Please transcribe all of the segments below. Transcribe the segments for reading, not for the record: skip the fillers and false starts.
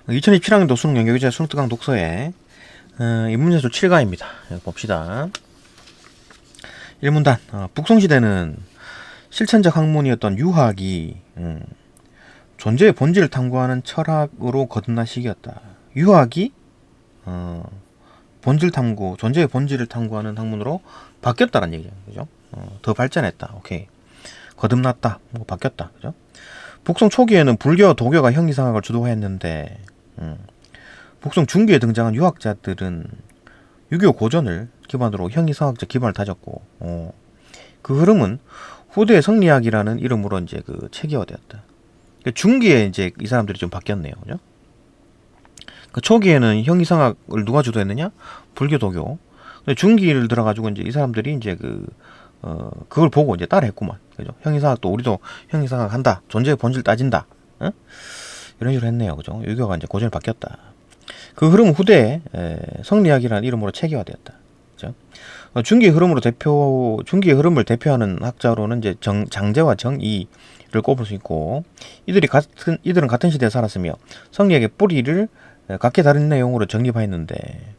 2027학년도 수능 연계교재 수능특강 독서에 인문제수 7가입니다. 봅시다. 1문단 북송시대는 실천적 학문이었던 유학이 존재의 본질을 탐구하는 철학으로 거듭난 시기였다. 유학이 본질 탐구, 존재의 본질을 탐구하는 학문으로 바뀌었다는 얘기죠. 그죠? 더 발전했다. 오케이. 거듭났다. 뭐 바뀌었다. 그죠? 북송 초기에는 불교와 도교가 형이상학을 주도했는데 북송 중기에 등장한 유학자들은 유교 고전을 기반으로 형이상학적 기반을 다졌고 그 흐름은 후대의 성리학이라는 이름으로 이제 그 체계화되었다. 중기에 이제 이 사람들이 좀 바뀌었네요. 그죠? 그 초기에는 형이상학을 누가 주도했느냐? 불교 도교. 근데 중기를 들어가지고 이제 이 사람들이 이제 그걸 보고 이제 따라했구만. 그죠? 형이상학도 우리도 형이상학 한다. 존재의 본질 따진다. 어? 이런 식으로 했네요. 그죠? 유교가 이제 고전이 바뀌었다. 그 흐름은 후대에 성리학이라는 이름으로 체계화되었다. 그죠? 중기의 흐름을 대표하는 학자로는 이제 장제와 정이를 꼽을 수 있고, 이들은 같은 시대에 살았으며 성리학의 뿌리를 각기 다른 내용으로 정립하였는데,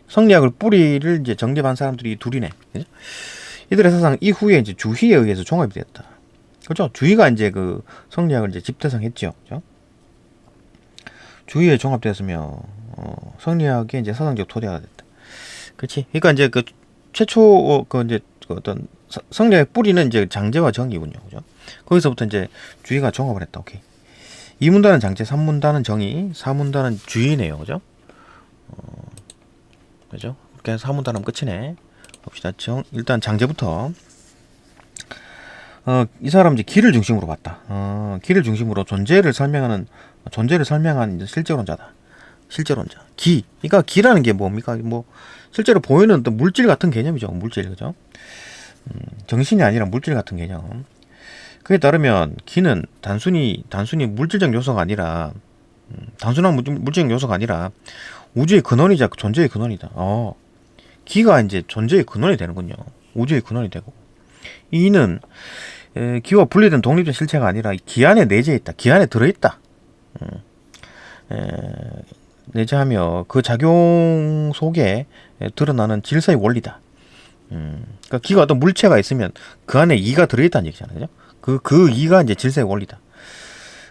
성리학을 뿌리를 이제 정립한 사람들이 둘이네. 그죠? 이들의 사상 이후에 이제 주희에 의해서 종합이 됐다. 그죠? 주희가 이제 그 성리학을 이제 집대성했죠. 그죠? 주희에 종합되었으며 성리학의 이제 사상적 토대가 됐다. 그렇지? 그러니까 이제 그 최초 이제 어떤 성리학의 뿌리는 이제 장제와 정이군요. 그죠? 거기서부터 이제 주희가 종합을 했다. 오케이. 2문단은 장제, 3문단은 정의, 4문단은 주의네요. 그죠? 그죠? 그렇게 4문단 하면 끝이네. 봅시다. 일단 장제부터. 이 사람 이제 기를 중심으로 봤다. 기를 중심으로 존재를 설명한 실제론자다. 실제론자. 기. 그러니까 기라는 게 뭡니까? 뭐 실제로 보이는 어떤 물질 같은 개념이죠. 물질. 그죠? 정신이 아니라 물질 같은 개념. 그에 따르면 기는 단순히 물질적 요소가 아니라 단순한 물질적 요소가 아니라 우주의 근원이자 존재의 근원이다. 기가 이제 존재의 근원이 되는군요. 우주의 근원이 되고, 이는 기와 분리된 독립된 실체가 아니라 기 안에 내재해 있다. 기 안에 들어있다. 내재하며 그 작용 속에 드러나는 질서의 원리다. 그러니까 기가 어떤 물체가 있으면 그 안에 이가 들어있다는 얘기잖아요. 그 이가 이제 질서의 원리다.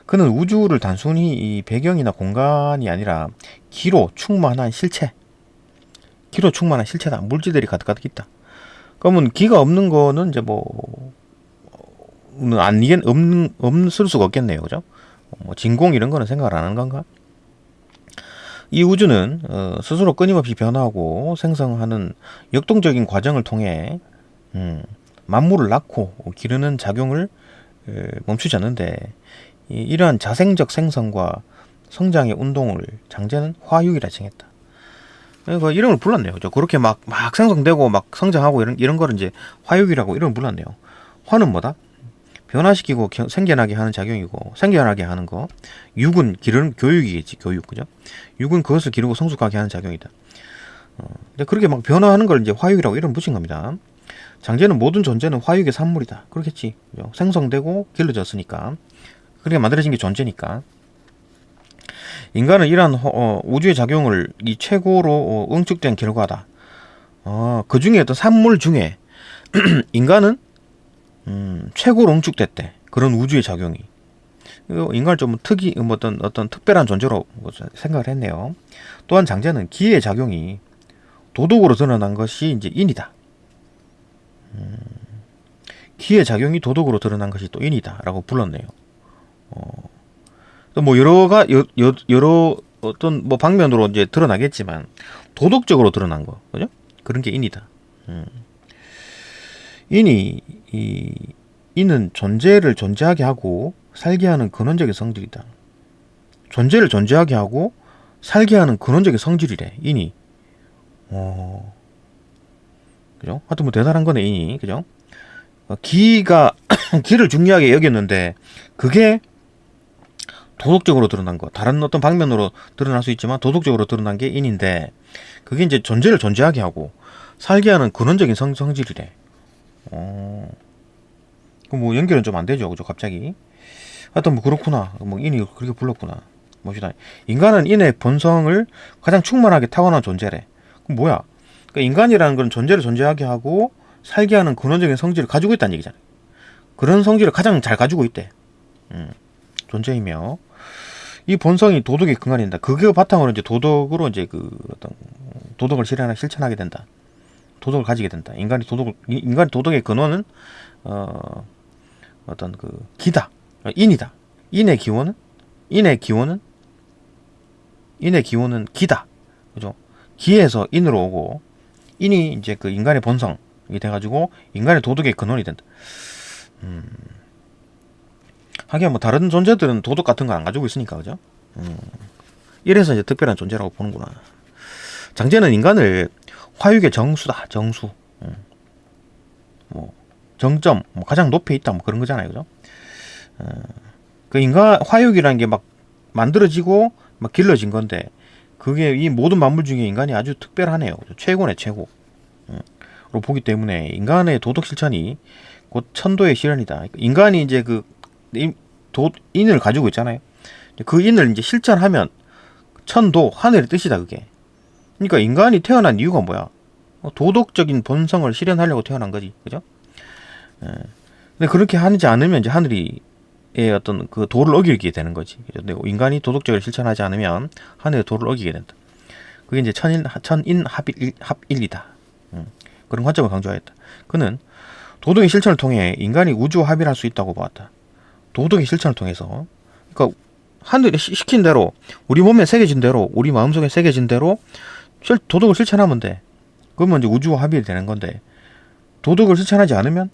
그는 우주를 단순히 이 배경이나 공간이 아니라 기로 충만한 실체다. 물질들이 가득 있다. 그러면 기가 없는 거는 이제 없을 수가 없겠네요. 그죠? 진공 이런 거는 생각을 안 하는 건가? 이 우주는 스스로 끊임없이 변화하고 생성하는 역동적인 과정을 통해 만물을 낳고 기르는 작용을 멈추지 않는데, 이러한 자생적 생성과 성장의 운동을 장제는 화육이라 칭했다. 그 이름을 불렀네요. 그죠? 그렇게 막 생성되고 막 성장하고 이런 거를 이제 화육이라고 이름을 불렀네요. 화는 뭐다? 변화시키고 생겨나게 하는 작용이고, 생겨나게 하는 거. 육은 기르는 교육이겠지. 교육. 그죠? 육은 그것을 기르고 성숙하게 하는 작용이다. 근데 그렇게 막 변화하는 걸 이제 화육이라고 이름 붙인 겁니다. 장제는 모든 존재는 화육의 산물이다. 그렇겠지. 그죠? 생성되고 길러졌으니까. 그렇게 만들어진 게 존재니까. 인간은 이러한 우주의 작용을 이 최고로 응축된 결과다. 그 중에 어떤 산물 중에 인간은 최고로 응축됐대. 그런 우주의 작용이. 인간을 좀 어떤 특별한 존재로 생각을 했네요. 또한 장제는 기의 작용이 도덕으로 드러난 것이 이제 인이다. 기의 작용이 도덕으로 드러난 것이 또 인이다라고 불렀네요. 뭐 여러 어떤 뭐 방면으로 이제 드러나겠지만 도덕적으로 드러난 거, 그죠? 그런 게 인이다. 인은 존재를 존재하게 하고 살게 하는 근원적인 성질이다. 존재를 존재하게 하고 살게 하는 근원적인 성질이래, 인이. 그죠? 하여튼 뭐 대단한 거네, 인이. 그죠? 기를 중요하게 여겼는데, 그게 도덕적으로 드러난 거. 다른 어떤 방면으로 드러날 수 있지만 도덕적으로 드러난 게 인인데, 그게 이제 존재를 존재하게 하고 살게 하는 근원적인 성질이래. 뭐 연결은 좀 안 되죠. 그죠? 갑자기. 하여튼 뭐 그렇구나. 뭐 인이 그렇게 불렀구나. 봅시다. 인간은 인의 본성을 가장 충만하게 타고난 존재래. 그럼 뭐야? 그러니까 인간이라는 건 존재를 존재하게 하고 살게 하는 근원적인 성질을 가지고 있다는 얘기잖아요. 그런 성질을 가장 잘 가지고 있대. 존재이며 이 본성이 도덕의 근간이 된다. 그게 바탕으로 이제 도덕으로 이제 그 어떤 도덕을 실천하게 된다. 도덕을 가지게 된다. 인간의 도덕의 근원은 어떤 그 기다, 인이다. 인의 기원은 기다. 그죠? 기에서 인으로 오고 인이 이제 그 인간의 본성이 돼가지고 인간의 도덕의 근원이 된다. 하긴 뭐 다른 존재들은 도덕 같은 거 안 가지고 있으니까 그죠? 이래서 이제 특별한 존재라고 보는구나. 장제는 인간을 화육의 정수다, 정수. 뭐 정점, 뭐 가장 높이 있다, 뭐 그런 거잖아요, 그죠? 그 인간 화육이라는 게 막 만들어지고 막 길러진 건데 그게 이 모든 만물 중에 인간이 아주 특별하네요. 최고네, 최고. 로 보기 때문에 인간의 도덕 실천이 곧 천도의 실현이다. 인간이 이제 그 인을 가지고 있잖아요. 그 인을 이제 실천하면 천도, 하늘의 뜻이다, 그게. 그러니까 인간이 태어난 이유가 뭐야? 도덕적인 본성을 실현하려고 태어난 거지, 그죠? 근데 그렇게 하지 않으면 이제 하늘이 어떤 그 도를 어기게 되는 거지. 근데 인간이 도덕적으로 실천하지 않으면 하늘의 도를 어기게 된다. 그게 이제 천인 합일이다. 그런 관점을 강조하였다. 그는 도덕의 실천을 통해 인간이 우주와 합일할 수 있다고 보았다. 도덕의 실천을 통해서, 그러니까 하늘이 시킨 대로, 우리 몸에 새겨진 대로, 우리 마음속에 새겨진 대로 도덕을 실천하면 돼. 그러면 이제 우주와 합일이 되는 건데, 도덕을 실천하지 않으면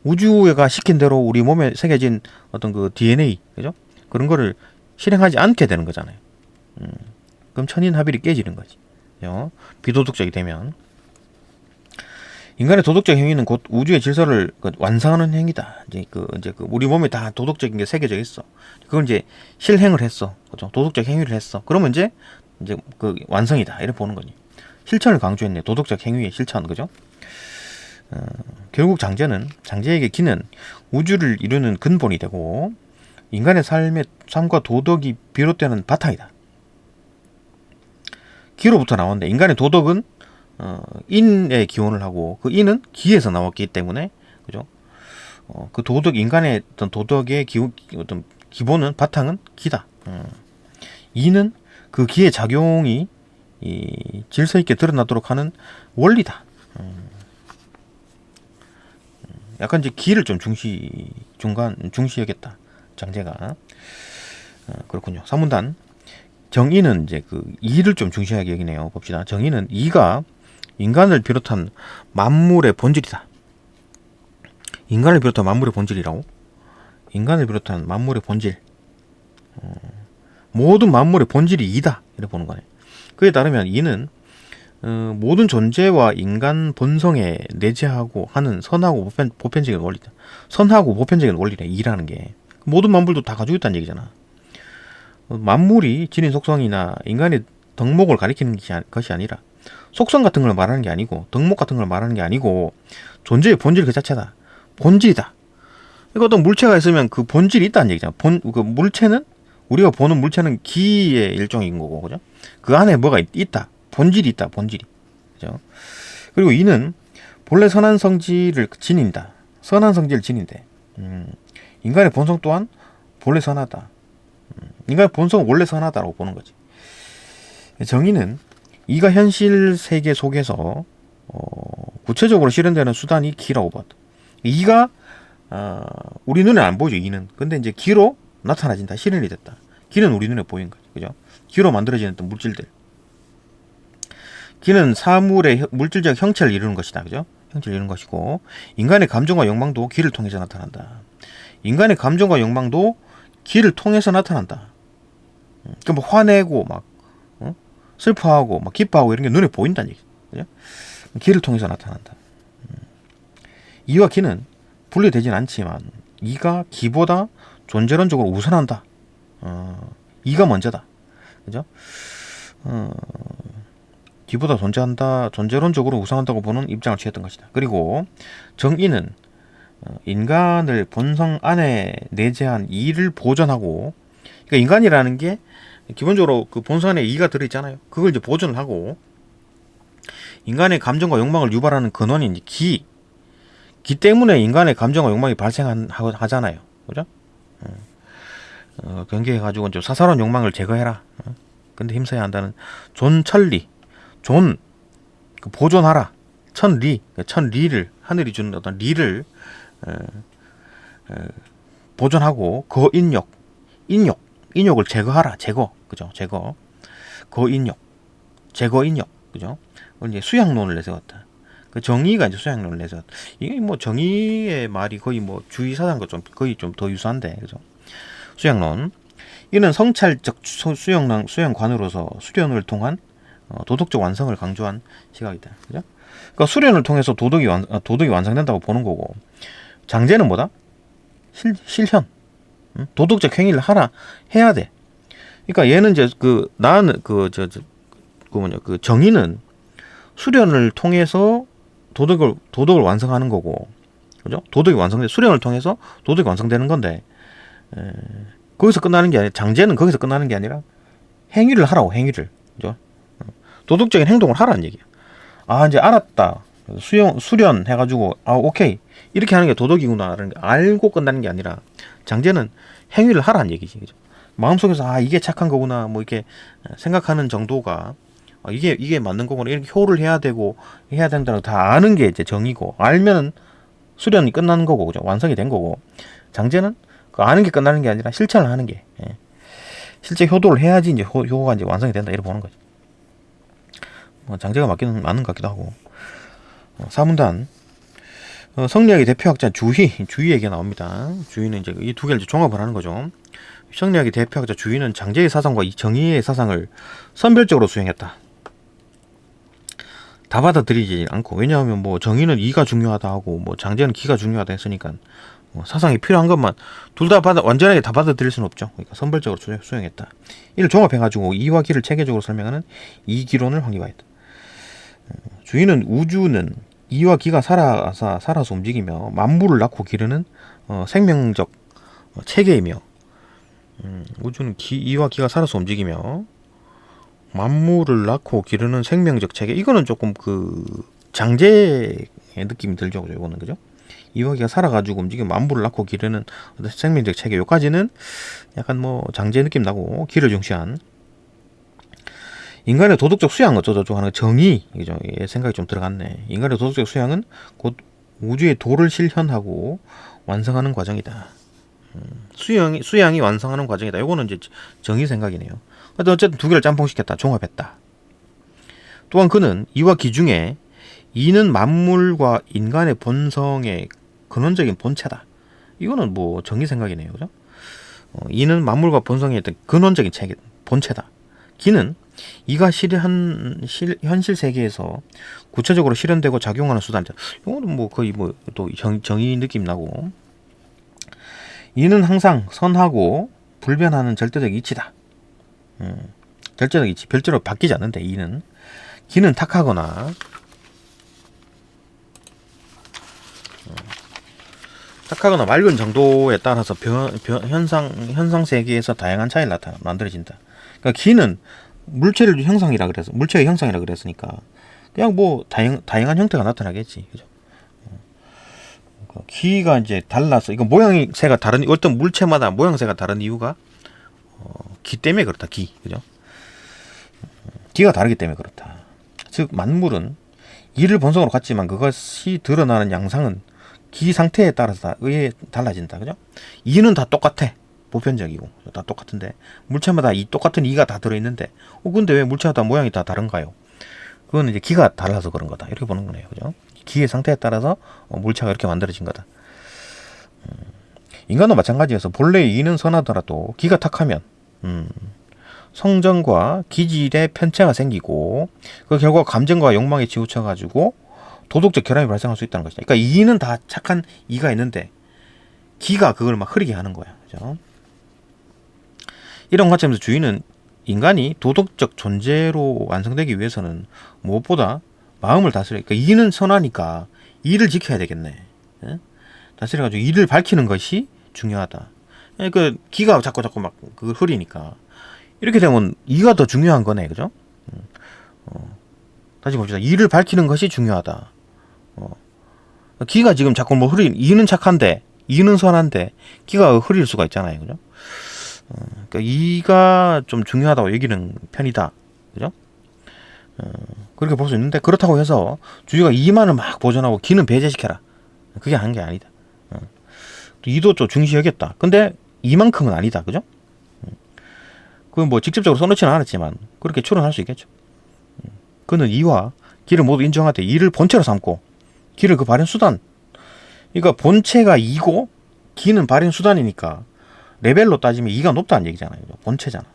우주가 시킨 대로 우리 몸에 새겨진 어떤 그 DNA, 그죠? 그런 거를 실행하지 않게 되는 거잖아요. 그럼 천인합일이 깨지는 거지. 그죠? 비도덕적이 되면. 인간의 도덕적 행위는 곧 우주의 질서를 완성하는 행위다. 이제 우리 몸에 다 도덕적인 게 새겨져 있어. 그걸 이제 실행을 했어. 그죠? 도덕적 행위를 했어. 그러면 이제 그 완성이다. 이렇게 보는 거지. 실천을 강조했네. 도덕적 행위의 실천, 그죠? 결국 장제에게 기는 우주를 이루는 근본이 되고 인간의 삶과 도덕이 비롯되는 바탕이다. 기로부터 나왔는데 인간의 도덕은 인의 기원을 하고 그 인은 기에서 나왔기 때문에 그죠? 그 인간의 어떤 도덕의 어떤 기본은 바탕은 기다. 이는 그 기의 작용이 질서 있게 드러나도록 하는 원리다. 약간 이제 기를 좀 중시하겠다. 장제가. 그렇군요. 사문단 정의는 이제 그 이를 좀 중시하게 여기네요. 봅시다. 정의는 이가 인간을 비롯한 만물의 본질이다. 인간을 비롯한 만물의 본질이라고? 인간을 비롯한 만물의 본질. 모든 만물의 본질이 이다. 이렇게 보는 거네. 그에 따르면 이는 모든 존재와 인간 본성에 내재하고 하는 선하고 보편적인 원리다. 선하고 보편적인 원리래. 이라는 게. 모든 만물도 다 가지고 있다는 얘기잖아. 만물이 지닌 속성이나 인간의 덕목을 가리키는 것이 아니라 속성 같은 걸 말하는 게 아니고 덕목 같은 걸 말하는 게 아니고 존재의 본질 그 자체다. 본질이다. 그러니까 어떤 물체가 있으면 그 본질이 있다는 얘기잖아. 그 물체는 우리가 보는 물체는 기의 일종인 거고, 그죠? 그 안에 뭐가 있다. 본질이 있다. 본질이. 그죠? 그리고 이는 본래 선한 성질을 지닌다. 선한 성질을 지닌대. 인간의 본성 또한 본래 선하다. 인간의 본성은 원래 선하다라고 보는 거지. 정의는 이가 현실 세계 속에서 구체적으로 실현되는 수단이 기라고 봤다. 이가 우리 눈에 안 보이죠. 이는. 근데 이제 기로 나타나진다. 실현이 됐다. 기는 우리 눈에 보인 거죠. 그죠? 기로 만들어지는 또 물질들. 기는 사물의 물질적 형체를 이루는 것이다. 그죠? 형체를 이루는 것이고 인간의 감정과 욕망도 기를 통해서 나타난다. 인간의 감정과 욕망도 기를 통해서 나타난다. 그러니까 뭐 화내고 막 슬퍼하고 막 기뻐하고 이런 게 눈에 보인다는 얘기. 그죠? 기를 통해서 나타난다. 이와 기는 분리되진 않지만 이가 기보다 존재론적으로 우선한다. 이가 먼저다. 그죠? 기보다 존재론적으로 우선한다고 보는 입장을 취했던 것이다. 그리고 정의는 인간을 본성 안에 내재한 이를 보존하고, 그러니까 인간이라는 게 기본적으로 그 본성에 이가 들어있잖아요. 그걸 이제 보존을 하고, 인간의 감정과 욕망을 유발하는 근원이 이제 기 때문에 인간의 감정과 욕망이 발생하잖아요. 그죠? 경계해가지고 좀 사사로운 욕망을 제거해라. 근데 힘써야 한다는 존천리, 그 보존하라. 천리를, 하늘이 주는 어떤 리를 보존하고, 인욕을 제거하라. 그죠? 제거 인욕, 그죠? 이제 수양론을 내세웠다. 그 정의가 이제 수양론을 내세웠다. 이게 뭐 정의의 말이 거의 뭐 주의 사상과 거의 좀 더 유사한데, 그죠? 수양론. 이는 성찰적 수양관으로서 수련을 통한 도덕적 완성을 강조한 시각이다. 그죠? 그러니까 수련을 통해서 도덕이 완성된다고 보는 거고, 장제는 뭐다? 실현. 도덕적 행위를 해야 돼. 그러니까 얘는 이제 그 정의는 수련을 통해서 도덕을 완성하는 거고, 그죠? 수련을 통해서 도덕이 완성되는 건데, 거기서 끝나는 게 아니라, 장제는 거기서 끝나는 게 아니라 행위를 하라고, 행위를. 그죠? 도덕적인 행동을 하라는 얘기야. 이제 알았다. 수련 해가지고, 오케이. 이렇게 하는 게 도덕이구나라는 게 알고 끝나는 게 아니라, 장제는 행위를 하라는 얘기지. 그죠? 마음속에서, 이게 착한 거구나, 뭐, 이렇게 생각하는 정도가, 이게 맞는 거구나, 이렇게 효를 해야 된다는 거 다 아는 게 이제 정의고, 알면 수련이 끝나는 거고, 그죠? 완성이 된 거고, 장제는 아는 게 끝나는 게 아니라 실천을 하는 게, 실제 효도를 해야지 이제 효가 이제 완성이 된다, 이렇게 보는 거지. 장제가 맞는 것 같기도 하고. 사문단. 성리학의 대표학자 주희 얘기가 나옵니다. 주희는 이제 이 두 개를 이제 종합을 하는 거죠. 성리학의 대표학자 주희는 장제의 사상과 이 정의의 사상을 선별적으로 수행했다. 다 받아들이지 않고, 왜냐하면 뭐 정의는 이가 중요하다 하고, 뭐 장제는 기가 중요하다 했으니까, 사상이 필요한 것만 둘 다 완전하게 다 받아들일 수는 없죠. 그러니까 선별적으로 수행했다. 이를 종합해가지고 이와 기를 체계적으로 설명하는 이기론을 확립하였다. 주인은 우주는 이와 기가 살아서 움직이며 만물을 낳고 기르는 생명적 체계이며, 우주는 이와 기가 살아서 움직이며 만물을 낳고 기르는 생명적 체계. 이거는 조금 그 장제의 느낌이 들죠. 이거는, 그죠? 이와 기가 살아가지고 움직이며 만물을 낳고 기르는 생명적 체계. 요까지는 약간 뭐 장제 느낌 나고, 기를 중시한 인간의 도덕적 수양 어쩌고저쩌고 하는 정의, 이죠? 생각이 좀 들어갔네. 인간의 도덕적 수양은 곧 우주의 도를 실현하고 완성하는 과정이다. 수양이 완성하는 과정이다. 요거는 이제 정의 생각이네요. 어쨌든 두 개를 짬뽕시켰다. 종합했다. 또한 그는 이와 기 중에 이는 만물과 인간의 본성의 근원적인 본체다. 이거는 뭐 정의 생각이네요. 그죠? 이는 만물과 본성의 어떤 근원적인 본체다. 기는 이가 현실 세계에서 구체적으로 실현되고 작용하는 수단이다. 이거는 뭐 거의 뭐 또 정의 느낌 나고, 이는 항상 선하고 불변하는 절대적 이치다. 절대적 이치, 별대로 바뀌지 않는데, 기는 탁하거나 맑은 정도에 따라서 현상 세계에서 다양한 차이를 만들어진다. 그러니까 기는 물체의 형상이라 그랬으니까 그냥 뭐 다양한 형태가 나타나겠지. 그죠? 기가 이제 달라서, 이거 모양새가 다른, 어떤 물체마다 모양새가 다른 이유가 기 때문에 그렇다. 그죠? 기가 다르기 때문에 그렇다. 즉 만물은 이를 본성으로 갖지만 그것이 드러나는 양상은 기 상태에 따라서 의해 달라진다. 그죠? 이는 다 똑같아. 보편적이고 다 똑같은데, 물체마다 이 똑같은 이가 다 들어있는데, 근데 왜 물체마다 모양이 다 다른가요? 그건 이제 기가 달라서 그런 거다. 이렇게 보는 거네요. 그죠? 기의 상태에 따라서 물체가 이렇게 만들어진 거다. 인간도 마찬가지여서 본래의 이는 선하더라도 기가 탁하면 성정과 기질의 편차가 생기고, 그 결과 감정과 욕망에 치우쳐가지고 도덕적 결함이 발생할 수 있다는 것이다. 그러니까 이는 다 착한 이가 있는데 기가 그걸 막 흐리게 하는 거야. 그죠? 이런 관점에서 주인은 인간이 도덕적 존재로 완성되기 위해서는 무엇보다 마음을 다스려, 그러니까 이는 선하니까 이를 지켜야 되겠네. 다스려가지고 이를 밝히는 것이 중요하다. 그 기가 자꾸 막 그걸 흐리니까 이렇게 되면 이가 더 중요한 거네, 그죠? 다시 봅시다. 이를 밝히는 것이 중요하다. 기가 지금 자꾸 뭐 흐린, 이는 착한데, 이는 선한데, 기가 흐릴 수가 있잖아요, 그죠? 그러니까 이가 좀 중요하다고 여기는 편이다, 그죠? 그렇게 볼 수 있는데, 그렇다고 해서 주의가 이만을 막 보존하고 기는 배제시켜라. 그게 하는 게 아니다. 이도 좀 중시 여겼다. 근데 이만큼은 아니다, 그죠? 그건 뭐 직접적으로 써놓지는 않았지만 그렇게 추론할 수 있겠죠. 그는 이와 기를 모두 인정하되 이를 본체로 삼고 기를 그 발현 수단. 그러니까 본체가 이고 기는 발현 수단이니까 레벨로 따지면 이가 높다는 얘기잖아요. 본체잖아.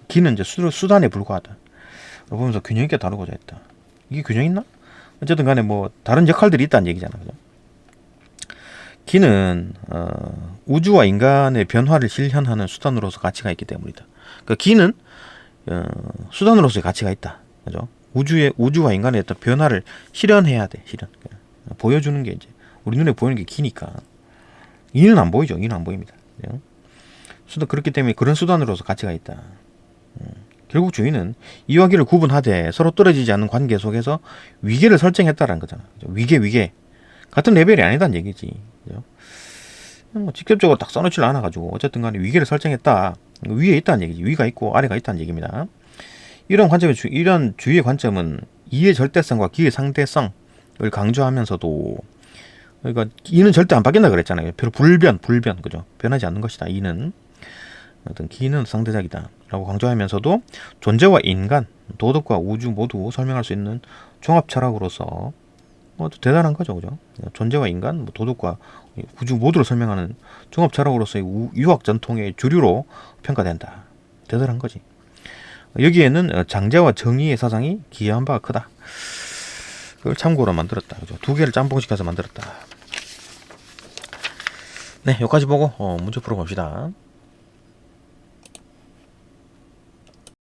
기는 이제 수단에 불과하다. 보면서 균형 있게 다루고자 했다. 이게 균형 있나? 어쨌든 간에 뭐 다른 역할들이 있다는 얘기잖아요. 그죠? 기는 우주와 인간의 변화를 실현하는 수단으로서 가치가 있기 때문이다. 그러니까 기는 수단으로서의 가치가 있다. 그죠? 우주와 인간의 어떤 변화를 실현해야 돼. 보여주는 게 이제 우리 눈에 보이는 게 기니까. 이는 안 보이죠. 이는 안 보입니다. 그죠? 그렇기 때문에 그런 수단으로서 가치가 있다. 결국 주인은 이와 기를 구분하되 서로 떨어지지 않는 관계 속에서 위계를 설정했다라는 거잖아. 그죠? 위계. 같은 레벨이 아니다는 얘기지. 그죠? 뭐 직접적으로 딱 써놓지를 않아가지고 어쨌든 간에 위계를 설정했다. 위에 있다는 얘기지. 위가 있고 아래가 있다는 얘기입니다. 이런 주의의 관점은 이의 절대성과 기의 상대성을 강조하면서도, 그러니까 이는 절대 안 바뀐다 그랬잖아요. 불변, 그죠? 변하지 않는 것이다. 이는 어떤 기는 상대적이다 라고 강조하면서도 존재와 인간, 도덕과 우주 모두 설명할 수 있는 종합 철학으로서 대단한 거죠, 그죠? 존재와 인간, 도덕과 우주 모두를 설명하는 종합 철학으로서의 유학 전통의 주류로 평가된다. 대단한 거지. 여기에는 장제와 정의의 사상이 기여한 바가 크다. 그걸 참고로 만들었다. 그죠? 두 개를 짬뽕시켜서 만들었다. 네, 여기까지 보고 문제 풀어봅시다.